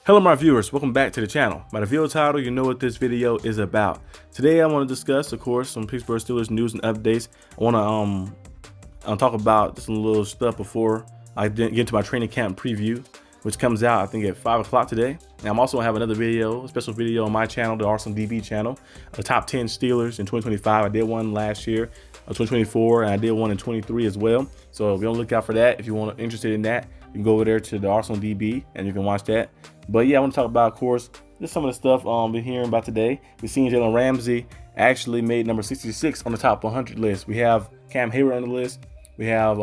Hello my viewers, welcome back to the channel. By the video title, you know what this video is about. Today I want to discuss, of course, some Pittsburgh Steelers news and updates. I want to talk about just some little stuff before I get into my training camp preview, which comes out I think at 5 o'clock today. And I'm also going to have another video, a special video on my channel, the Arsenal D.B channel, the top 10 Steelers in 2025. I did one last year, 2024, and I did one in 23 as well. So be on the lookout for that. If you're interested in that, you can go over there to the Arsenal D.B and you can watch that. But yeah, I want to talk about, of course, just some of the stuff been hearing about today. We've seen Jalen Ramsey actually made number 66 on the top 100 list. We have Cam Hayward on the list. We have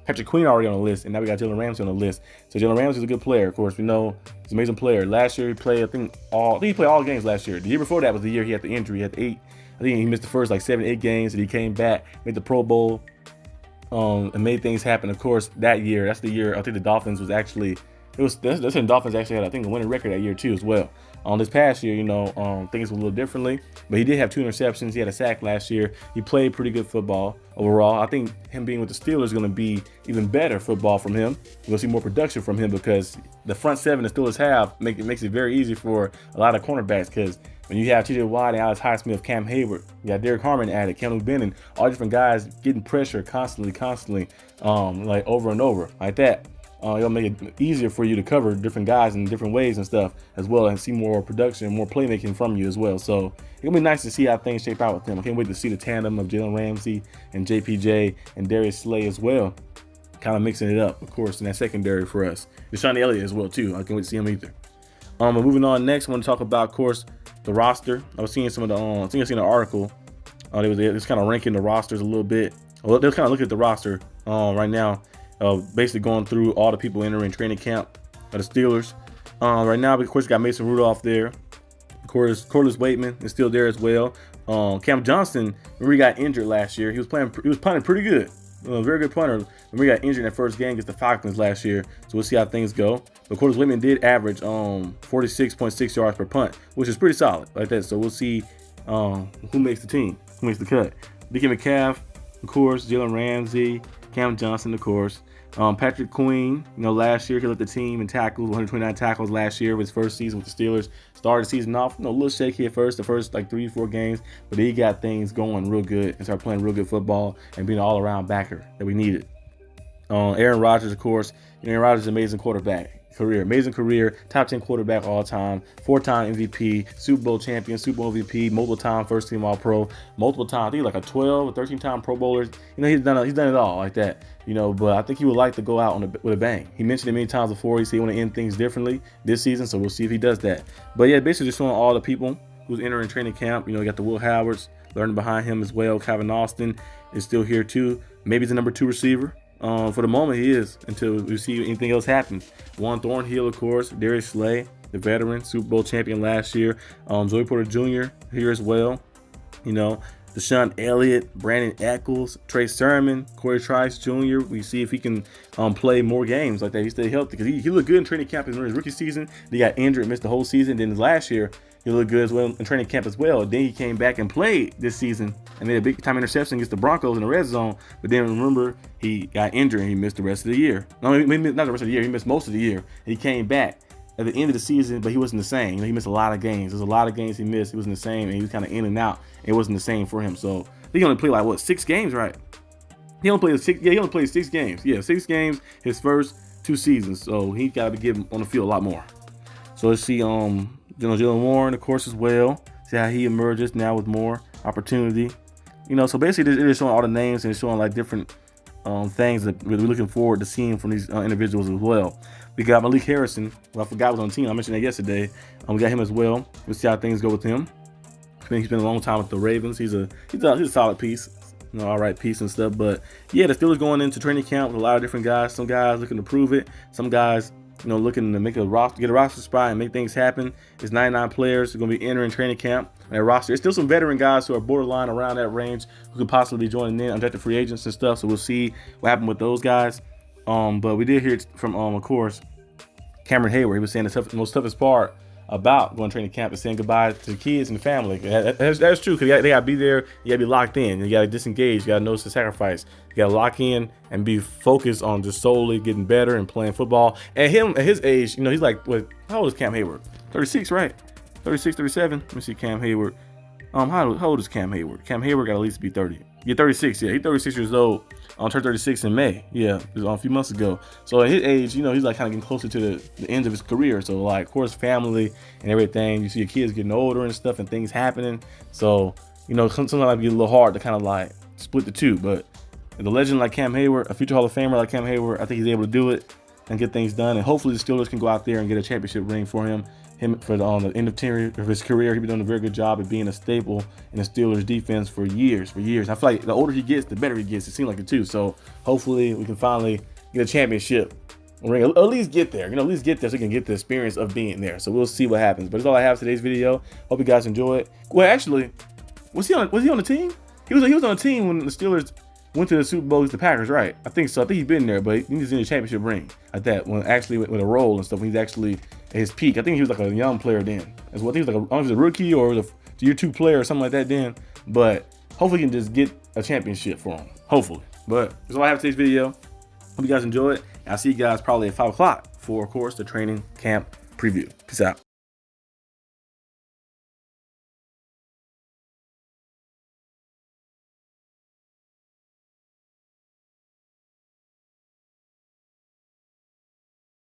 Patrick Queen already on the list, and now we got Jalen Ramsey on the list. So Jalen Ramsey is a good player, of course. We know he's an amazing player. Last year he played, I think he played all games last year. The year before that was the year he had the injury. He had 8. I think he missed the first like 7, 8 games, and he came back, made the Pro Bowl, and made things happen. Of course, that year, that's the year I think the Dolphins was actually. The Dolphins actually had, I think, a winning record that year too as well. This past year, things were a little differently, but he did have 2 interceptions. He had a sack last year. He played pretty good football overall. I think him being with the Steelers is going to be even better football from him. We're going to see more production from him because the front 7 the Steelers have makes it very easy for a lot of cornerbacks, because when you have T.J. Watt and Alex Highsmith, Cam Hayward, you got Derek Harmon added, Keanu Benton, all different guys getting pressure constantly, like over and over like that. It'll make it easier for you to cover different guys in different ways and stuff as well, and see more production, more playmaking from you as well. So it'll be nice to see how things shape out with them. I can't wait to see the tandem of Jalen Ramsey and JPJ and Darius Slay as well, kind of mixing it up, of course, in that secondary for us. Deshaun Elliott as well too. I can't wait to see him either. But moving on next, I want to talk about, of course, the roster. I was seeing some of the, I think I seen an article. They was kind of ranking the rosters a little bit. Well, they're kind of looking at the roster right now. Basically going through all the people entering training camp of the Steelers. Right now, of course, you got Mason Rudolph there. Of course, Corliss Waitman is still there as well. Cam Johnson, when he got injured last year, he was punting pretty good. Very good punter. When he got injured in that first game against the Falcons last year. So we'll see how things go. But Corliss Waitman did average 46.6 yards per punt, which is pretty solid like that. So we'll see who makes the team, who makes the cut. DK Metcalf, of course, Jalen Ramsey, Cam Johnson, of course. Patrick Queen, last year he led the team in tackles, 129 tackles last year with his first season with the Steelers. Started the season off, a little shaky at first, the first like 3-4 games, but he got things going real good and started playing real good football and being an all-around backer that we needed. Aaron Rodgers, of course. Aaron Rodgers is an amazing quarterback. Amazing career, top 10 quarterback all time, 4-time MVP, Super Bowl champion, Super Bowl MVP, multiple time first team All Pro, multiple time, I think like a 12 or 13-time Pro Bowler. He's done it all like that. But I think he would like to go out with a bang. He mentioned it many times before. He said he want to end things differently this season, so we'll see if he does that. But yeah, basically just showing all the people who's entering training camp. You got the Will Howards learning behind him as well. Calvin Austin is still here too. Maybe he's the number 2 receiver. For the moment, he is, until we see anything else happen. Juan Thornhill, of course, Darius Slay, the veteran, Super Bowl champion last year. Joey Porter Jr. here as well. Deshaun Elliott, Brandon Eccles, Trey Sermon, Corey Trice Jr. We see if he can play more games like that. He stay healthy, because he looked good in training camp in his rookie season. He got injured, missed the whole season. Then last year, he looked good as well in training camp as well. Then he came back and played this season and made a big time interception against the Broncos in the red zone. But then remember, he got injured and he missed the rest of the year. No, not the rest of the year. He missed most of the year. He came back at the end of the season, but he wasn't the same. He missed a lot of games. There's a lot of games he missed. He wasn't the same, and he was kind of in and out. It wasn't the same for him. So he only played like 6 games, right? He only played 6. Yeah, he only played 6 games. Yeah, 6 games his first 2 seasons. So he got to be given on the field a lot more. So let's see. Jalen Warren, of course, as well. See how he emerges now with more opportunity. So basically, it is showing all the names and it's showing like different things that we're looking forward to seeing from these individuals as well. We got Malik Harrison, who I forgot was on the team. I mentioned that yesterday. We got him as well. We'll see how things go with him. He's been a long time with the Ravens. He's a solid piece, all right piece and stuff. But yeah, the Steelers going into training camp with a lot of different guys. Some guys looking to prove it. Some guys, looking to make a roster, get a roster spot and make things happen. It's 99 players who are going to be entering training camp. And that roster, there's still some veteran guys who are borderline around that range who could possibly be joining in, undrafted free agents and stuff. So we'll see what happened with those guys. But we did hear from, of course, Cameron Hayward. He was saying the most toughest part about going to training camp and saying goodbye to the kids and the family. That's true, because they got to be there. You got to be locked in. You got to disengage. You got to know it's a sacrifice. You got to lock in and be focused on just solely getting better and playing football. And him at his age, you know, he's like, what? How old is Cam Hayward? 36, right? 36, 37. Let me see Cam Hayward. How old is Cam Hayward? Cam Hayward got to at least be 30. Yeah, 36. Yeah, he's 36 years old. Turned 36 in May. Yeah, it was a few months ago. So at his age, you know, he's like kind of getting closer to the end of his career. So like, of course, family and everything. You see your kids getting older and stuff and things happening. So, you know, sometimes it can be a little hard to kind of like split the two. But the legend like Cam Hayward, a future Hall of Famer like Cam Hayward, I think he's able to do it and get things done. And hopefully the Steelers can go out there and get a championship ring for him. For the end of his career, he's been doing a very good job at being a staple in the Steelers defense for years. I feel like the older he gets, the better he gets. It seems like it too. So hopefully we can finally get a championship ring, at least get there. You know, at least get there so we can get the experience of being there. So we'll see what happens. But that's all I have for today's video. Hope you guys enjoy it. Well, actually, was he on the team? He was on the team when the Steelers went to the Super Bowl against the Packers, right? I think so. I think he's been there, but he needs in a championship ring like that. When actually with a role and stuff, when he's actually at his peak. I think he was like a young player then. As well, I think he was like I don't know if he was a rookie or was a year 2 player or something like that then. But hopefully he can just get a championship for him. Hopefully. But that's all I have for today's video. Hope you guys enjoy it. I'll see you guys probably at 5 o'clock for, of course, the training camp preview. Peace out.